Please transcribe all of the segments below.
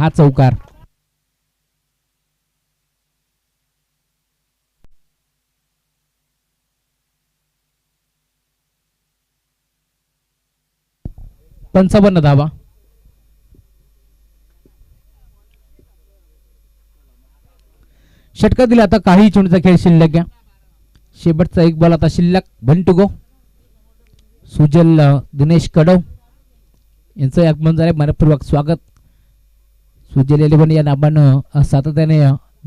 हा चौकार. पंचावन्न धावा. षटकार दिला. आता काही चुणीचा खेळ शिल्लक घ्या. शेवटचा एक बॉल आता शिल्लक. 1 to go. सुजल दिनेश कडव यांचं आगमन झाले. मनपूर्वक स्वागत. सुजल 11 या नावानं सातत्याने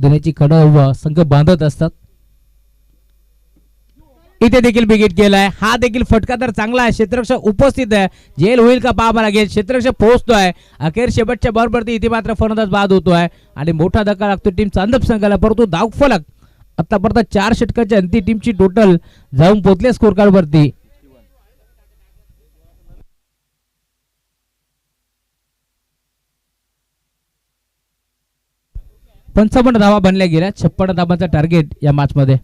दिनेशची कडव संघ बांधत असतात. इथे देखील विकेट गेलाय. हा देखील फटकादार चांगला आहे. क्षेत्ररक्षक उपस्थित आहे. जेल होईल का पाहावा लागेल. क्षेत्ररक्षक पोहोचतोय. अखेर शेवटच्या बॉलवरती इथे मात्र फलंदाज बाद होतोय आणि मोठा धक्का लागतो टीम चांदप संघाला. परंतु धावफलक आतापर्यंत 4 षटकाच्या अंती टीमची टोटल जाऊन पोहोचले स्कोर कार्ड वरती. पंचावन्न धावा बनल्या गेल्या. 56 धावांचा टार्गेट या मॅच मध्ये.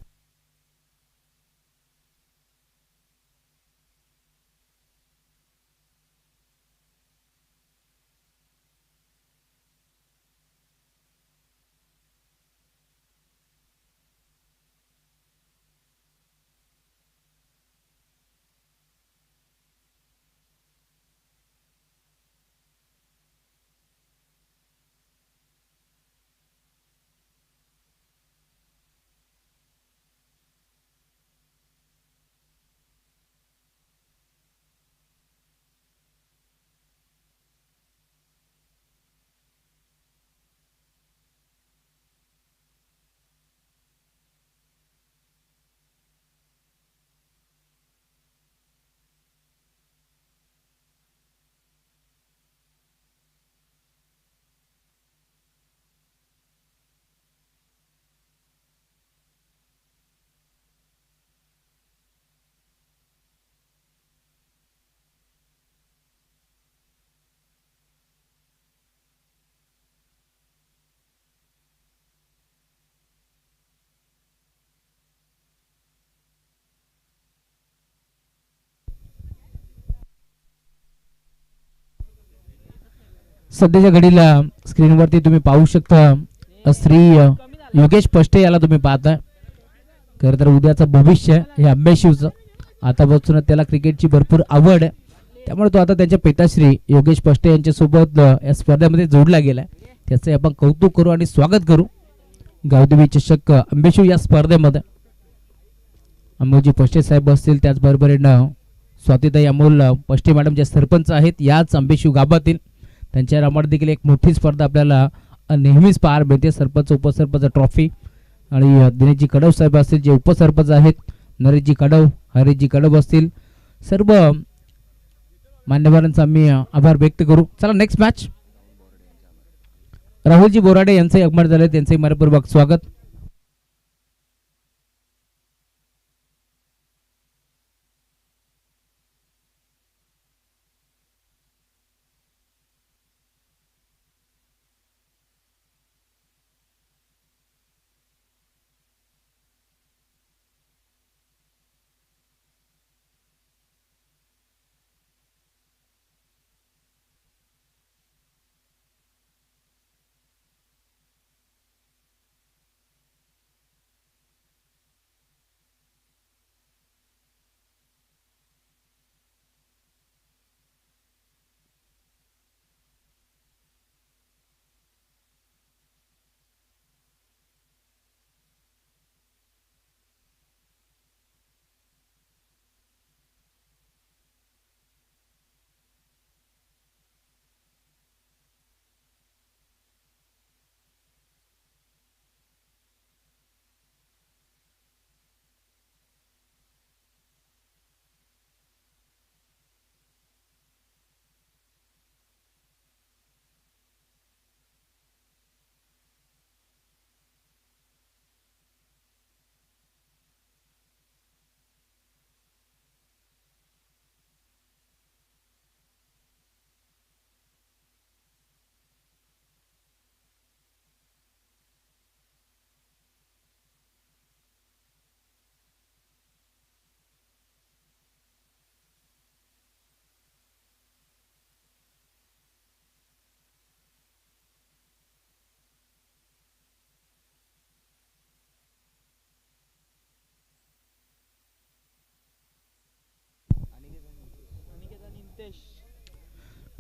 सध्याच्या घडीला स्क्रीनवरती तुम्ही पाहू शकता श्री योगेश पष्टे याला तुम्ही पाहताय. खरं तर उद्याचं भविष्य हे अंबेशिवचं. आतापासून त्याला क्रिकेटची भरपूर आवड आहे. त्यामुळे तो आता त्यांच्या पिताश्री योगेश पष्टे यांच्यासोबत या स्पर्धेमध्ये जोडला गेलाय. त्याचे आपण कौतुक करू आणि स्वागत करू. गावदेवी चषक अंबेशिव या स्पर्धेमध्ये अमोलजी पष्टे साहेब असतील. त्याचबरोबरीनं स्वातीताई अमोल पष्टे मॅडम जे सरपंच आहेत याच अंबेशिव गावातील. त्यांच्या नावावर देखील एक मोठी स्पर्धा आपल्याला नेहमीच पाहायला मिळते. सरपंच उपसरपंच ट्रॉफी. आणि दिनेशजी कडव साहेब असतील जे उपसरपंच आहेत. नरेशजी कडव, हरीशजी कडव असतील. सर्व मान्यवरांचा आम्ही आभार व्यक्त करू. चला नेक्स्ट मॅच. राहुलजी बोराडे यांचे आगमन झाले. त्यांचे मनपूर्वक स्वागत.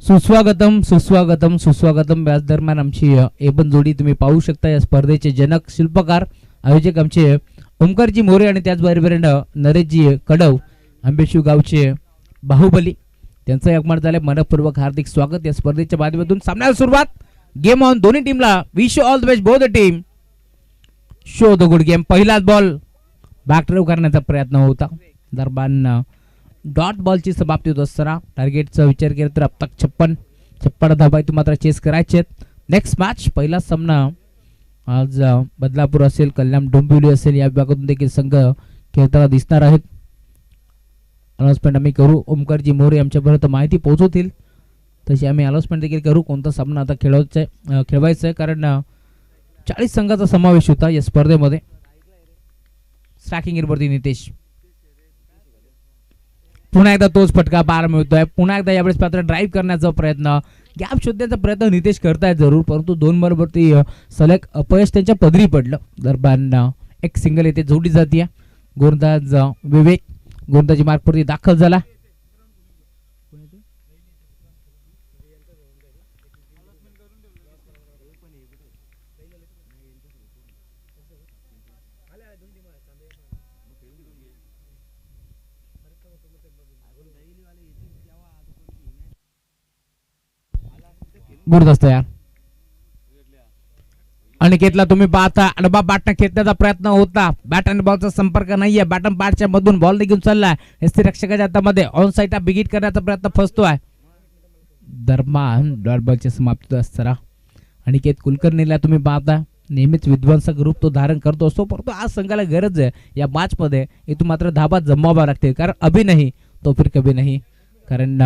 सुस्वागतम सुस्वागतम सुस्वागतम. व्याज दरम्यान आमची एबन जोडी तुम्ही पाहू शकता. या स्पर्धेचे जनक शिल्पकार आयोजक आमचे ओमकारजी मोरे आणि त्याचबरोबर नरेशजी कडव आंबेशिव गावचे बाहुबली त्यांचं एकमत झाले. मनपूर्वक हार्दिक स्वागत. या स्पर्धेच्या माध्यमातून सामन्याला सुरुवात. Game on. दोन्ही टीमला wish all the best both the team. Show the good game. पहिलाच बॉल बॅकड्राईव्ह करण्याचा प्रयत्न होता. दरम्यान डॉट बॉलची समाप्ती होत असताना टार्गेटचा विचार केला तर अब तक 56 धाबा इथून मात्र चेस करायचे आहेत. नेक्स्ट मॅच पहिला सामना आज बदलापूर असेल, कल्याण डोंबिवली असेल या विभागातून देखील संघ खेळताना दिसणार आहेत. अनाउन्समेंट आम्ही करू. ओमकारजी मोरे आमच्यापर्यंत माहिती पोहोचवतील तशी आम्ही अनाउन्समेंट देखील करू कोणता सामना आता खेळवायचा आहे. कारण 40 संघाचा समावेश होता या स्पर्धेमध्ये. स्ट्रायकिंग वरती नितेश. पुन्हा एकदा तोच फटका पाहायला मिळतोय. पुन्हा एकदा यावेळेस मात्र ड्राईव्ह करण्याचा प्रयत्न, गॅप शोधण्याचा प्रयत्न नितेश करतायत जरूर, परंतु 2 बॉलवरती सलग अपयश त्यांच्या पदरी पडलं. दरम्यान एक सिंगल येथे जोडली जाते. गोलंदाज विवेक गोलंदाजी मार्कवरती दाखल झाला. गुरुदस्त यार अनिकेतला तुम्ही पाहता अडबा बॅटन खेचण्याचा प्रयत्न होता. बॅट आणि बॉलचा संपर्क नाहीये. बॅटन बॅटच्या मधून बॉल निघून चाललाय. एसटी रक्षकाच्या हातामध्ये ऑन साईडला बिगिट करण्याचा प्रयत्न फसतोय. दरम्यान डॉट बॉलची समाप्ती असताना अनिकेत कुलकर्णीला तुम्ही पाहता नेहमीच विध्वंसक रूप तो धारण करतो असतो, परंतु आज संघाला गरज आहे या मॅच मध्ये इथून मात्र धाबा जमवावा लागते. कारण अभि नाही तो फिर कभी नाही. कारण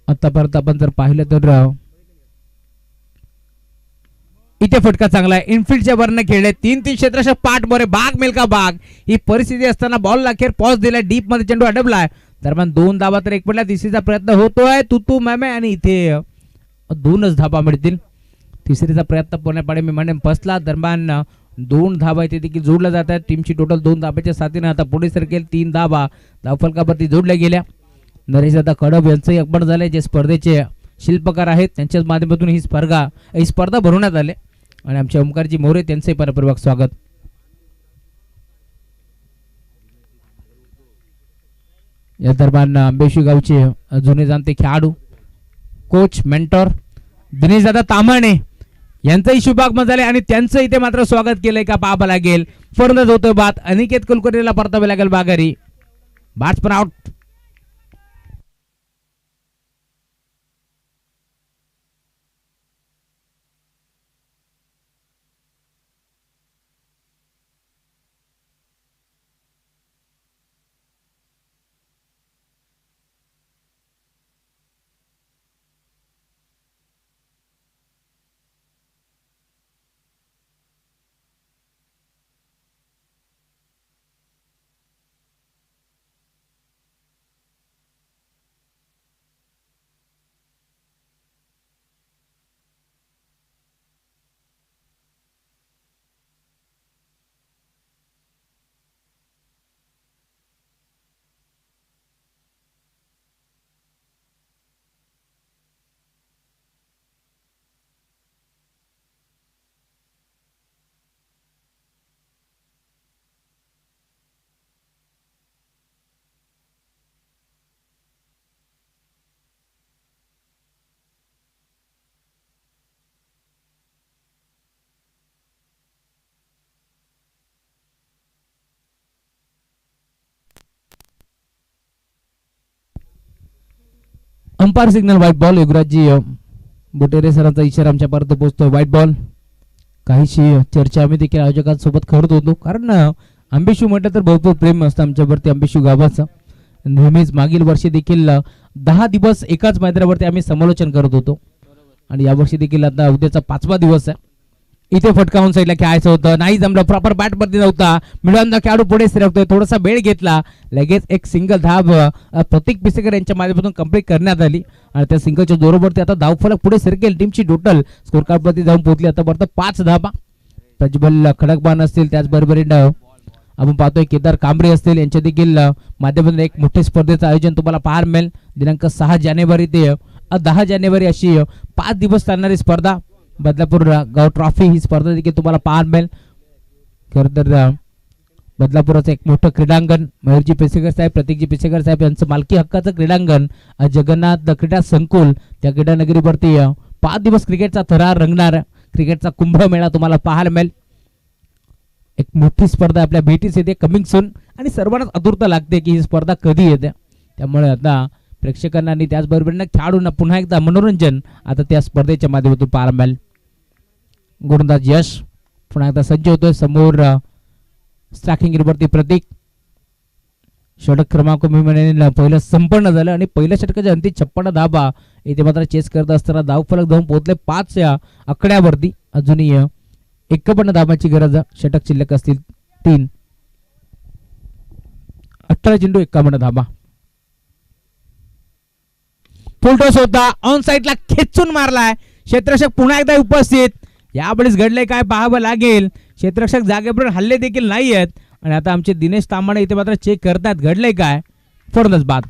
आतापर्यंत आपण जर पाहिलं तर इथे फटका चांगला आहे. इनफिल्डच्या वरनं खेळले 3-3 क्षेत्राच्या पाठ बरे भाग मिल्का भाग ही परिस्थिती असताना बॉल अखेर पॉज दिलाय. डीप मध्ये चेंडू अडबलाय. दरम्यान 2 धाबा तर एक पडला. तिसरीचा प्रयत्न होतोय. तुतू मॅमे आणि इथे 2च धाबा मिळतील. तिसरीचा प्रयत्न पुण्यापाडे मी म्हणेन फसला. दरम्यान 2 धाबा इथे देखील जोडल्या जात आहेत. टीमची टोटल 2 धाब्याच्या साथीने आता पुढे सरकेल. 3 धाबा धावफलकावरती जोडल्या गेल्या. नरेश दादा कडव यांचंही अगमन झालंय जे स्पर्धेचे शिल्पकार आहेत. त्यांच्याच माध्यमातून ही स्पर्धा भरवण्यात आली आणि आमचे ओमकारजी मोरे त्यांचे मनपूर्वक स्वागत. या दरम्यान आंबेशी गावचे जुने जाणते खेळाडू कोच मेंटॉर दिनेश दादा तामाणे यांचंही शुभागमन झाले आणि त्यांचं इथे मात्र स्वागत केलंय का पाहावं लागेल. फरंदाज होतोय बाद. अनिकेत कुलकर्णीला परतावे लागेल बागारी. Batsman out. Umpire signal white ball. Yuvrajji Butere सरांचा इशारा आमच्यापर्यंत पोहोचतोय. White ball. काहीशी चर्चा आम्ही देखील आयोजकांसोबत करत होतो. कारण आंबेशिव म्हटलं तर भरपूर प्रेम असतं आमच्यावरती आंबेशिव गावाचं. नेहमीच मागील वर्षी देखील 10 दिवस एकाच मैदानावरती आम्ही समालोचन करत होतो आणि यावर्षी देखील आता उद्याचा 5वा दिवस आहे. इथे फटकावून साईडला खेळायचं होतं, नाही जमलं. प्रॉपर बॅट वरती नव्हता. मिळवून खेळाडू पुढे सरकतोय. थोडासा वेळ घेतला. लगेच एक सिंगल धाव प्रतीक पिसेकर यांच्या माध्यमातून कंप्लीट करण्यात आली आणि त्या सिंगलच्या जोरावरती आता धावफलक पुढे सरकेल. टीमची टोटल स्कोर कार्ड वरती जाऊन पोहोचली आतापर्यंत 5 धावा. प्रज्वल खडकबान असतील, त्याचबरोबर आपण पाहतोय केदार कांबरे असतील यांच्या देखील माध्यमातून एक मोठे स्पर्धेचं आयोजन तुम्हाला पाहायला मिळेल. दिनांक 6 जानेवारी ते 10 जानेवारी अशी 5 दिवस चालणारी स्पर्धा बदलापूर गाव ट्रॉफी ही स्पर्धा देखील तुम्हाला पाहायला मिळेल. खरं तर बदलापुराचं एक मोठं क्रीडांगण मयूरजी पेसेकर साहेब प्रतीकजी पेसेकर साहेब यांचं मालकी हक्काचं क्रीडांगण जगन्नाथ क्रीडा संकुल त्या क्रीडा नगरीवरती 5 दिवस क्रिकेटचा थरार रंगणार क्रिकेटचा कुंभमेळा तुम्हाला पाहायला मिळेल. एक मोठी स्पर्धा आपल्या भेटीस येते कमिंग सून आणि सर्वांनाच आतुरता लागते की ही स्पर्धा कधी येते. त्यामुळे आता प्रेक्षकांना आणि त्याचबरोबर खेळाडूंना पुन्हा एकदा मनोरंजन आता त्या स्पर्धेच्या माध्यमातून पाहायला मिळेल. गोलंदाज यश पुन्हा एकदा सज्ज होतोय. समोर स्ट्रायकिंग वरती प्रतीक. षटक क्रमांक मी म्हणेन पहिलं संपन्न झालं आणि पहिल्या षटकाच्या अंती 56 धाबा इथे मात्र चेस करत असताना धावफलक जाऊन पोहोचले 5 या आकड्यावरती. अजूनही 51 धाबांची गरज. षटक शिल्लक असतील 3. 18 चेंडू 51 धाबा. फुलटॉस होता ऑन साइडला खेचून मारलाय. क्षेत्ररक्षक पुन्हा एकदा उपस्थित. यावेळेस घडले काय पाहावं लागेल. क्षेत्ररक्षक जागेवर हल्ले देखील नाही आहेत आणि आता आमचे दिनेश तांबाणे इथे मात्र चेक करतात घडले काय. फर्दच बाद.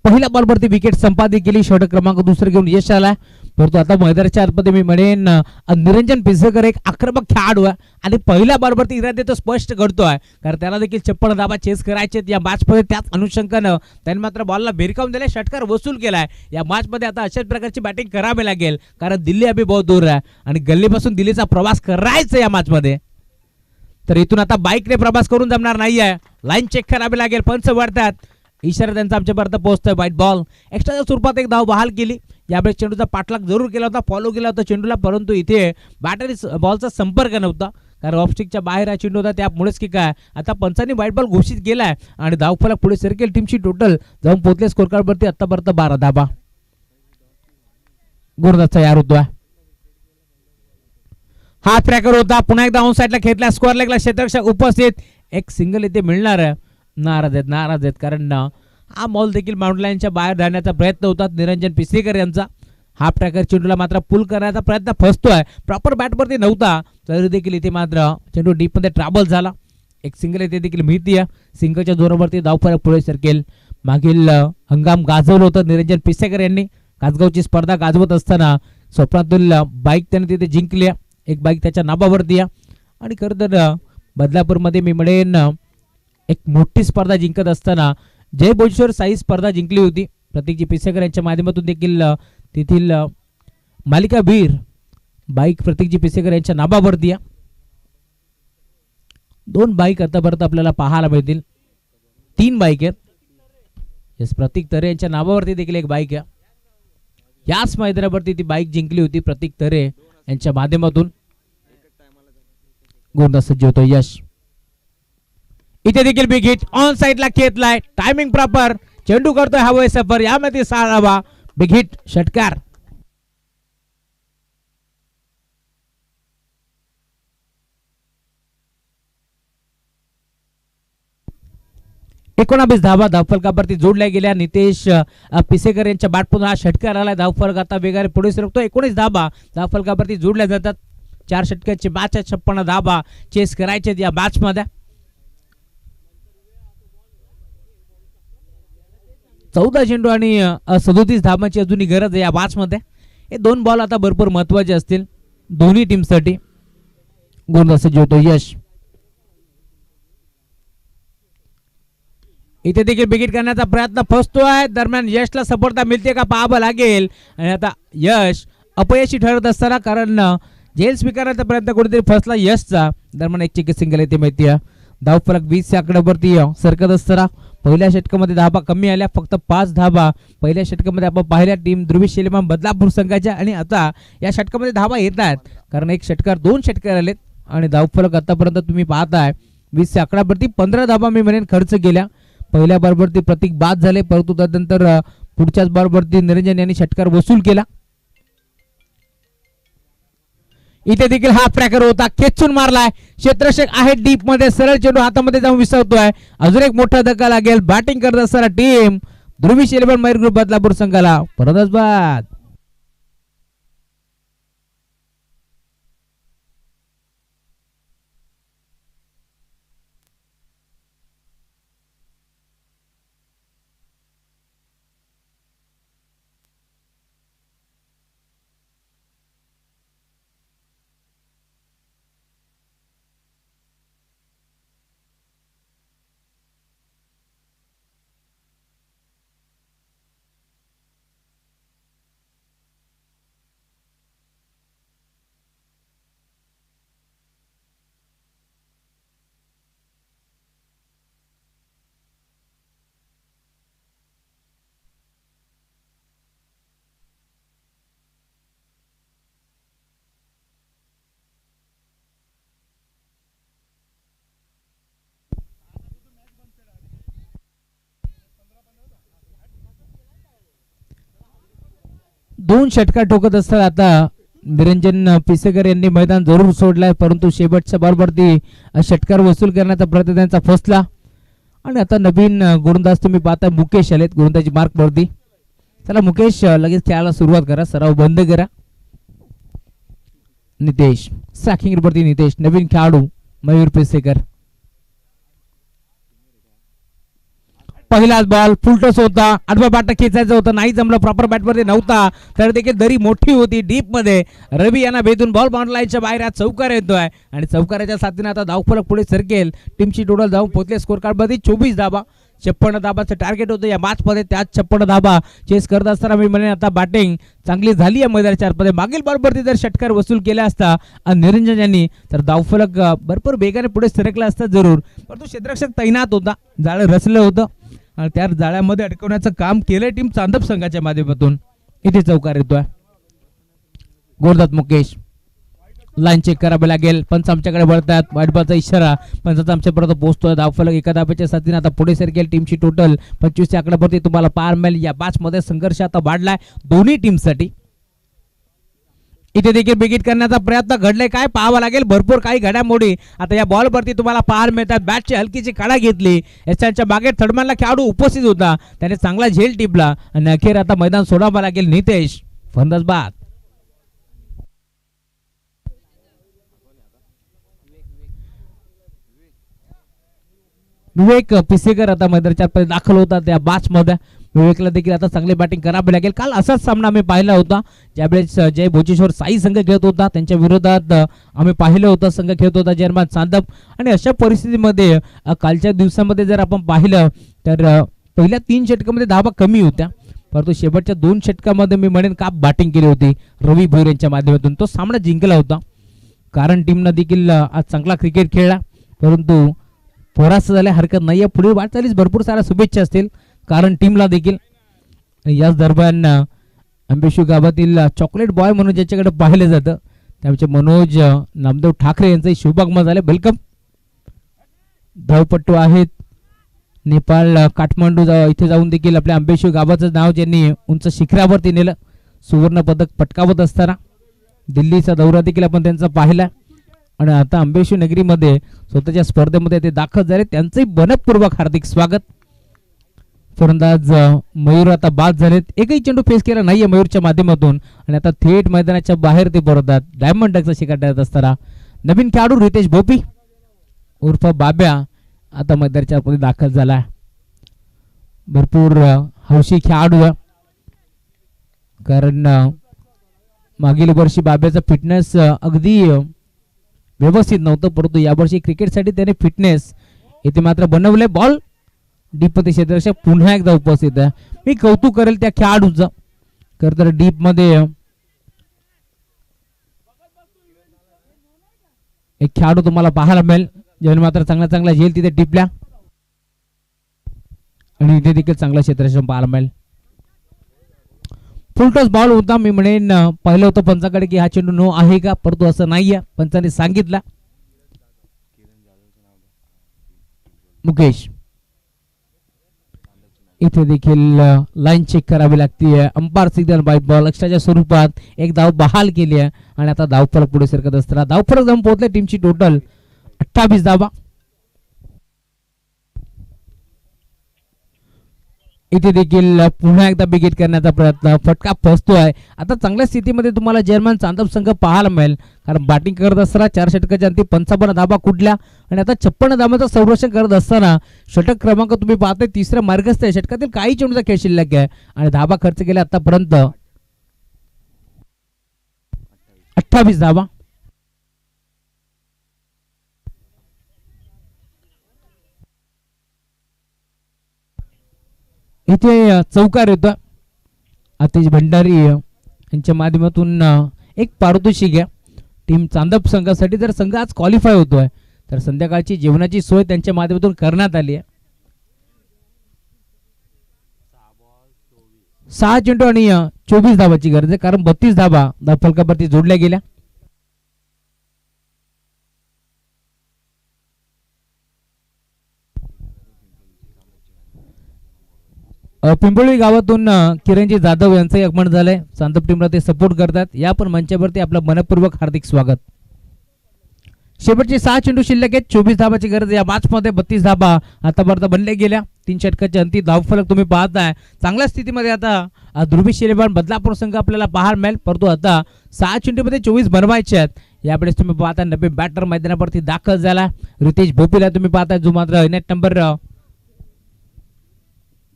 पहिल्या बॉलवरती विकेट संपादित केली. षटक क्रमांक दुसरं घेऊन यश आला. परंतु आता मैदानाच्या आतमध्ये मी म्हणेन निरंजन पिसेकर एक आक्रमक खेळाडू आहे आणि पहिल्या बॉलवरती इरादे तो स्पष्ट घडतोय कारण त्याला देखील 56 धाबा चेस करायचे या मॅचमध्ये. त्याच अनुषंगानं त्यांनी मात्र बॉलला भिरकावून दिले. षटकार वसूल केलाय. या मॅचमध्ये आता अशाच प्रकारची बॅटिंग करावी लागेल कारण दिल्ली अभी बहुत दूर आहे आणि गल्लीपासून दिल्लीचा प्रवास करायचा या मॅचमध्ये. तर इथून आता बाईकने प्रवास करून जमणार नाहीये. लाईन चेक करावी लागेल. पंच वाढतात. इशारा त्यांचा आमच्यापर्यंत पोहोचतोय. व्हाईट बॉल एक्स्ट्राच्या स्वरूपात एक धाव बहाल केली. यावेळेस चेंडूचा पाठलाग जरूर केला होता फॉलो केला होता चेंडूला परंतु इथे बॅटरी बॉलचा संपर्क नव्हता कारण ऑफस्टिकच्या बाहेर हा चेंडू होता त्यामुळेच की काय आता पंचांनी व्हाईट बॉल घोषित केलाय आणि धावफलक पुढे सरकेल. टीमची टोटल जाऊन पोहोचले स्कोर कार्ड वरती आतापर्यंत 12 धाबा. गोलंदाज तयार होतोय. हा ट्रॅकर होता. पुन्हा एकदा ऑन साइडला खेळला. स्कोअर लेगला क्षेत्ररक्षक उपस्थित. एक सिंगल इथे मिळणार आहे. नाराज आहेत कारण हा बॉल देखील बाउंड्री लाईनच्या बाहेर धाडण्याचा प्रयत्न होता निरंजन पिसेकर यांचा. हाफ ट्रॅकर चेंडूला मात्र पुल करण्याचा प्रयत्न फसतोय. प्रॉपर बॅटवरती नव्हता तरी देखील इथे मात्र चेंडू डीप मध्ये ट्रॅव्हल झाला. एक सिंगल इथे देखील मिळतीये. सिंगलच्या जोरावरती धावफलक पुढे सरकेल. मागील हंगाम गाजवलं होतं निरंजन पिसेकर यांनी. कासगावची स्पर्धा गाजवत असताना स्वप्नातून बाईक त्याने तिथे जिंकली. एक बाईक त्याच्या नावावरती आणि खरं तर बदलापूरमध्ये मी म्हणेन एक मोठी स्पर्धा जिंकत असताना जय बोजेश्वर साई स्पर्धा जिंकली होती. प्रतीकजी पिसेकर यांच्या माध्यमातून देखील तेथील मालिकावीर बाईक प्रतीकजी पिसेकर यांच्या नावावरती 2 बाईक आतापर्यंत आपल्याला पाहायला मिळतील. 3 बाईक आहेत. यस प्रतीक तरे यांच्या नावावरती देखील एक बाईक आहे. याच मैदानावरती ती बाईक जिंकली होती प्रतीक तरे यांच्या माध्यमातून. गोलंदाज सज्ज होतो यश. इथे देखील बिग हिट ऑन साइडला खेचलाय, टायमिंग प्रॉपर, चेंडू करतोय हवंय सफर, यामध्ये 6 धावा, बिग हिट षटकार. एकोणावीस धावा धावफलकावरती जोडल्या गेल्या. नितेश पिसेकर यांच्या बॅटमधून हा षटकार आलाय. धावफलक आता वेगाने पुढे सरकतो. 19 धावा धावफलकावरती जोडल्या जातात. 4 षटकांची मॅच आहे. 56 धावा चेस करायचे या मॅच मध्ये. 14 चेंडू आणि 37 धावांची अजूनही गरज आहे या मॅच मध्ये. हे 2 बॉल आता भरपूर महत्वाचे असतील दोन्ही टीमसाठी. गोलंदाजी होतो यश. इथे देखील विकेट करण्याचा प्रयत्न फसतोय. दरम्यान यशला सफलता मिळते का पाहावं लागेल. आणि आता यश अपयशी ठरत असताना, कारण झेल स्वीकारण्याचा प्रयत्न कुठेतरी फसला यशचा. दरम्यान एक चिकी सिंगल येते माहिती आहे. धावफलक 20 आकड्यावरती सरकत असताना पहिल्या षटकामध्ये धावा कमी आल्या, फक्त 5 धावा पहिल्या षटकामध्ये आपण पाहिल्या टीम ध्रुवी शैलेमान बदलापूर संघाच्या. आणि आता या षटकामध्ये धावा येत आहेत, कारण एक षटकार 2 षटकार आलेत. आणि धावफलक आतापर्यंत तुम्ही पाहताय 20 आकड्यावरती 15 धावा मी म्हणेन खर्च केल्या. पहिल्या बॉलवरती प्रतीक बाद झाले, परंतु त्यानंतर पुढच्याच बॉलवरती निरंजन यांनी षटकार वसूल केला. इथे देखील हा ट्रॅकर होता, खेचून मारलाय. क्षेत्ररक्षक आहे डीप मध्ये, सरळ चेंडू हातामध्ये जाऊन विसरतोय. अजून एक मोठा धक्का लागेल. बॅटिंग करत असताना टीम ध्रुवी शैलेमान मयूर ग्रुप बदलापूर संघाला परतच बाद. दोन षटकार ठोकत असतात. आता निरंजन पिसेकर यांनी मैदान जरूर सोडलाय, परंतु शेवटच्या बॉलवरती षटकार वसूल करण्याचा प्रयत्न त्यांचा फसला. आणि आता नवीन गोलंदाज तुम्ही पाहता मुकेश आलेत गोलंदाजी मार्क वरती. चला मुकेश लगेच खेळायला सुरुवात करा, सराव बंद करा. नितेश सॅकिंग वरती, नितेश नवीन खेळाडू मयूर पिसेकर. पहिलाच बॉल फुलटस होता, आडवा बाटा खेचायचा होता, नाही जमलं, प्रॉपर बॅटवरती नव्हता, तर देखील दरी मोठी होती डीप मध्ये. रवी यांना भेदून बॉल बाउंड्रीच्या बाहेर चौकार येतोय आणि चौकाराच्या साथीने आता धावफलक पुढे सरकेल. टीमची टोटल धाव पोहोचले स्कोर कार्ड मध्ये 24 धावा. 56 धाबाचं टार्गेट होतं या मॅच मध्ये, त्याच 56 धाबा चेस करत असताना मी म्हणेन आता बॅटिंग चांगली झाली आहे मैदानाच्या आतमध्ये. मागील बॉलवरती जर षटकार वसूल केला असता निरंजन यांनी, तर धावफलक भरपूर वेगाने पुढे सरकला असता जरूर, परंतु क्षेत्ररक्षक तैनात होता, जाळं रचलं होतं आणि त्या जाळ्यामध्ये अडकवण्याचं काम केलंय टीम चांदप संघाच्या माध्यमातून. इथे चौकार येतोय. गोलंदाज मुकेश, लाईन चेक करावी लागेल. पंच आमच्याकडे वळतात, वाईट बॉलचा इशारा पंचाचा आमच्यापर्यंत पोहोचतोय. धावफलक एका धाब्याच्या साथीने आता पुढे सरकेल. टीमची टोटल 25 आकड्यावरती तुम्हाला पार मिळेल. या मॅच मध्ये संघर्ष आता वाढलाय दोन्ही टीमसाठी. इथे देखील विकेट करण्याचा प्रयत्न घडलाय, काय पाहावं लागेल. भरपूर काही घडामोडी आता या बॉलवरती तुम्हाला पाहायला मिळतात. बॅटची हलकीची काढा घेतली, याच्या मागे थर्डमॅनला खेळाडू उपस्थित होता, त्याने चांगला झेल टिपला आणि अखेर आता मैदान सोडावं लागेल. नितेश फंदाज बाद. विवेक पिसेकर आता मैदानाच्या दाखल होता त्या मॅच मध्ये. विवेकला देखील आता चांगली बॅटिंग करावी लागेल. काल असाच सामना आम्ही पाहिला होता, ज्यावेळेस जय भोचेश्वर साई संघ खेळत होता, त्यांच्या विरोधात आम्ही पाहिलं होतं संघ खेळत होता जर्मन चांदप. आणि अशा परिस्थितीमध्ये कालच्या दिवसामध्ये जर आपण पाहिलं तर पहिल्या 3 षटकामध्ये धावा कमी होत्या, परंतु शेवटच्या 2 षटकामध्ये मी म्हणेन का बॅटिंग केली होती रवी भोईर यांच्या माध्यमातून. तो सामना जिंकला होता, कारण टीमनं देखील आज चांगला क्रिकेट खेळला, परंतु परास्त झाल्या हरकत नाहीये. पुढील वाटचालीस भरपूर साऱ्या शुभेच्छा असतील, कारण टीमला देखील. याच दरम्यान अंबेशू गावातील चॉकलेट बॉय म्हणून ज्याच्याकडे पाहिलं जातं त्याचे मनोज नामदेव ठाकरे यांचे शुभागमन झाले. वेलकम. धावपट्टू आहेत. नेपाळ काठमांडू इथे जाऊन देखील आपल्या आंबेशिव गावाचं नाव ज्यांनी उंच शिखरावरती नेलं, सुवर्ण पदक पटकावत असताना दिल्लीचा दौरा देखील आपण त्यांचा पाहिला आणि आता आंबेशिव नगरीमध्ये स्वतःच्या स्पर्धेमध्ये ते दाखल झाले. त्यांचंही मनपूर्वक हार्दिक स्वागत. फलंदाज मयूर आता बाद झालेत, एकही चेंडू फेस केला नाहीये मयूरच्या माध्यमातून आणि आता थेट मैदानाच्या बाहेर ते परततात. डायमंड डकचा शिकार ठरत असताना नवीन खेळाडू रितेश भोपी उर्फ बाब्या आता मैदानाच्या आतमध्ये दाखल झाला. भरपूर हौशी खेळाडू आहे, कारण मागील वर्षी बाब्याचा फिटनेस अगदी व्यवस्थित नव्हतं, परंतु यावर्षी क्रिकेटसाठी त्याने फिटनेस इथे मात्र बनवले. बॉल डीपमध्ये क्षेत्ररक्षक पुन्हा एकदा उपस्थित आहे. मी कौतुक करेल त्या खेळाडूचं, खरं तर डीप मध्ये एक खेळाडू तुम्हाला पाहायला मिळेल ज्याने मात्र चांगला चांगला झेल तिथे टिपल्या आणि इथे देखील चांगला क्षेत्ररक्षण पाहायला मिळेल. फुलटॉस बॉल होता. मी म्हणेन पाहिलं होतं पंचाकडे की हा चेंडू नो आहे का, परंतु असं नाहीये, पंचाने सांगितलं. मुकेश इथे देखील लाईन चेक करावी लागते. अंपायर सिग्नल बाय बॉल एक्स्ट्राच्या स्वरूपात एक धाव बहाल केली आहे आणि आता धावफलक पुढे सरकत असताना धावफलक जाऊन पोहोचले टीमची टोटल 28 धावा. इथे देखील पुन्हा एकदा बिगेट करण्याचा प्रयत्न, फटका फसतोय. आता चांगल्या स्थितीमध्ये तुम्हाला जर्मन चांदप संघ पाहायला मिळेल, कारण बॅटिंग करत असताना 4 षटकाच्या अंती 55 धाबा कुठल्या आणि आता 56 धाबांचं संरक्षण करत असताना षटक क्रमांक तुम्ही पाहताय तिसऱ्या मार्गस्थ आहे. षटकातील काही चेंडूचा खेळ शिल्लक आहे आणि धाबा खर्च केला आतापर्यंत 28 धाबा. इथे चौकार येतो. आतिश भंडारी यांच्या माध्यमातून एक पारितोषिक आहे टीम चांदप संघासाठी. जर संघ आज क्वालिफाय होतोय तर संध्याकाळची जेवणाची सोय त्यांच्या माध्यमातून करण्यात आली आहे. 6 चेंडू आणि 24 धावाची गरज आहे, कारण 32 धाबा धावफलकावरती जोडल्या गेल्या. पिंपळी गावातून किरणजी जाधव यांचंही आगमन झालंय. चांदप टीमला ते सपोर्ट करतात. या पण मंचावरती आपलं मनपूर्वक हार्दिक स्वागत. शेवटचे 6 चेंडू शिल्लक आहेत, 24 धाबाची गरज. या मॅच मध्ये 32 धाबा आतापर्यंत बनल्या गेल्या. 3 षटकाच्या अंती धावफलक तुम्ही पाहताय. चांगल्या स्थितीमध्ये आता ध्रुवी शिलेबान बदलापूर संघ आपल्याला पाहायला मिळेल, परंतु आता 6 चेंडूमध्ये 24 बनवायचे आहेत. यावेळेस तुम्ही पाहता नवीन बॅटर मैदानावरती दाखल झाला रितेश भोपीला तुम्ही पाहताय, जो मात्र नेट नंबर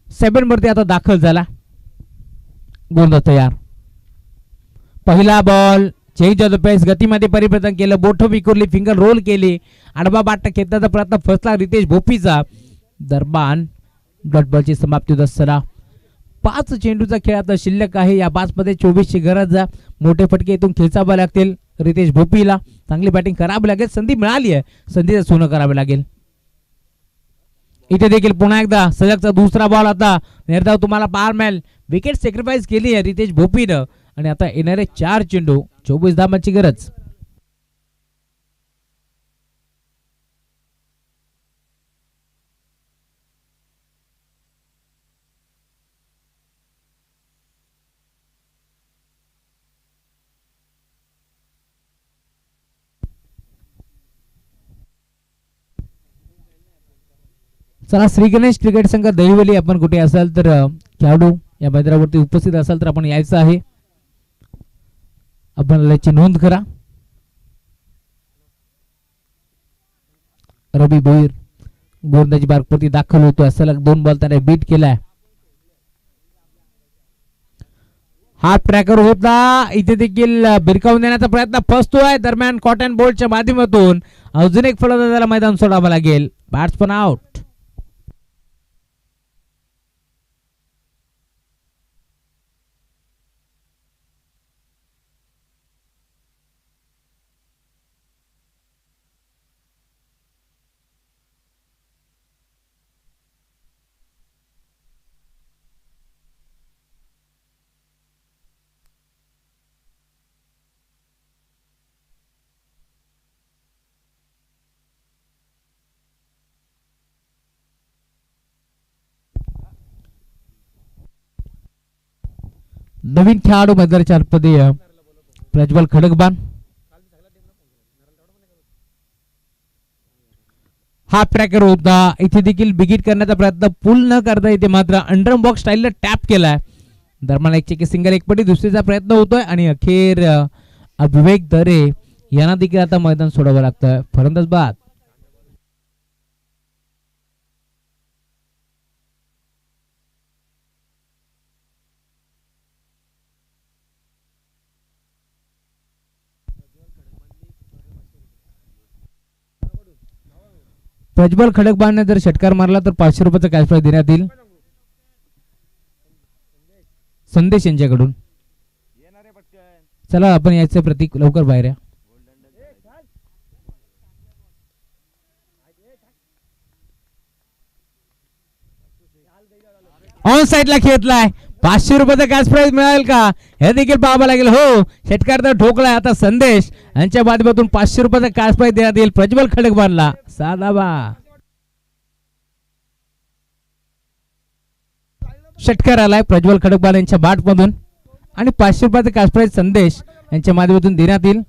7 वरती आता दाखल झाला. गोंधळ तयार. पहिला बॉल चेंज ऑफ द पेस, गतीमध्ये परिवर्तन केलं, बोट विखुरली, फिंगर रोल केली, आडवा बाट खेचण्याचा प्रयत्न फसला रितेश भोपीचा. दरम्यान डॉट बॉलची समाप्ती होत असताना 5 चेंडूचा खेळ आता शिल्लक आहे. या 5 मध्ये 24 ची गरज. मोठे फटके इथून खेचावे लागतील रितेश भोपीला. चांगली बॅटिंग करावी लागेल. संधी मिळाली आहे, संधीचं सोनं करावे लागेल. इथे देखील पुन्हा एकदा सलगचा दुसरा बॉल. आता निर्धाव तुम्हाला पाहायला मिळेल. विकेट सॅक्रिफाईस केली आहे रितेश भोपीनं आणि आता येणारे 4 चेंडू 24 धावांची गरज. चला, श्री गणेश क्रिकेट संघ दहिवली, आपण कुठे असाल तर खेळाडू या मैदानावरती उपस्थित असाल तर आपण यायचं आहे. आपण याची नोंद करा. रवी भोईर गोलंदाजी मार्गवरती दाखल होतो. सलग 2 बॉल त्याने बीट केलाय. हा ट्रॅकर होता. इथे देखील बिरकावून देण्याचा प्रयत्न फसतोय. दरम्यान कॉटन बोल्टच्या माध्यमातून अजून एक फलंदाजाला मैदान सोडावं लागेल. Batsman out. नवीन खेळाडू मैदानाच्या आतमध्ये प्रज्वल खडकबान. हा ट्रॅकर होता इथे देखील बिगिट करण्याचा प्रयत्न पूल न करता इथे मात्र अंडर बॉक्स स्टाईलला टॅप केलाय. दरम्यान एक चेकी सिंगल एकपटी दुसरीचा प्रयत्न होतोय आणि अखेर विवेक दरे यांना देखील आता मैदान सोडावं लागतं. फलंदाज बाद. प्रज्वल खडकबाने जर षटकार मारला तर 500 रुपयाचा कॅश प्राइज देण्यात येईल संदेश यांच्याकडून. चला आपण याचे प्रतीक लवकर बाहेर या. ऑन साइडला खेळलाय. 500 रुपयाचा कॅश प्राइज मिळेल का हे देखील पाहावं लागेल. हो षटकार तर ठोकलाय. आता संदेश यांच्या माध्यमातून 500 रुपयाचा कॅश प्राइज देण्यात येईल प्रज्वल खडकबानला. साधाबा षटकार आलाय प्रज्वल खडकबान यांच्या बॅट मधून आणि 500 रुपयाचा कॅश प्राइज संदेश यांच्या माध्यमातून देण्यात येईल.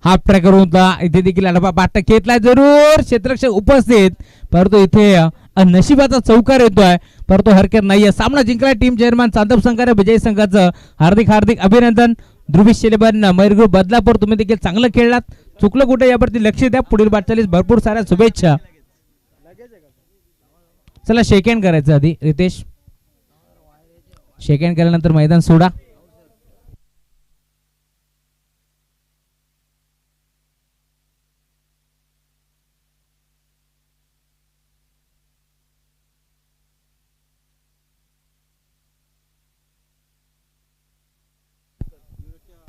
हाफ ट्रॅकर होता इथे देखील बाट घेतलाय. जरूर क्षेत्ररक्षक उपस्थित परंतु इथे नशिबाचा चौकार येतोय परंतु हरकत नाहीये. सामना जिंकलाय टीम चेअरमॅन चांदप संघाने विजयी संघाचं हार्दिक हार्दिक अभिनंदन. ध्रुवीश शेलेबन मयूर बदलापूर तुम्ही देखील चांगलं खेळलात. चुकलं कुठे यावरती लक्ष द्या. पुढील वाटचालीस भरपूर साऱ्या शुभेच्छा. चला शेक हँड करायचं आधी रितेश. शेक हँड केल्यानंतर मैदान सोडा.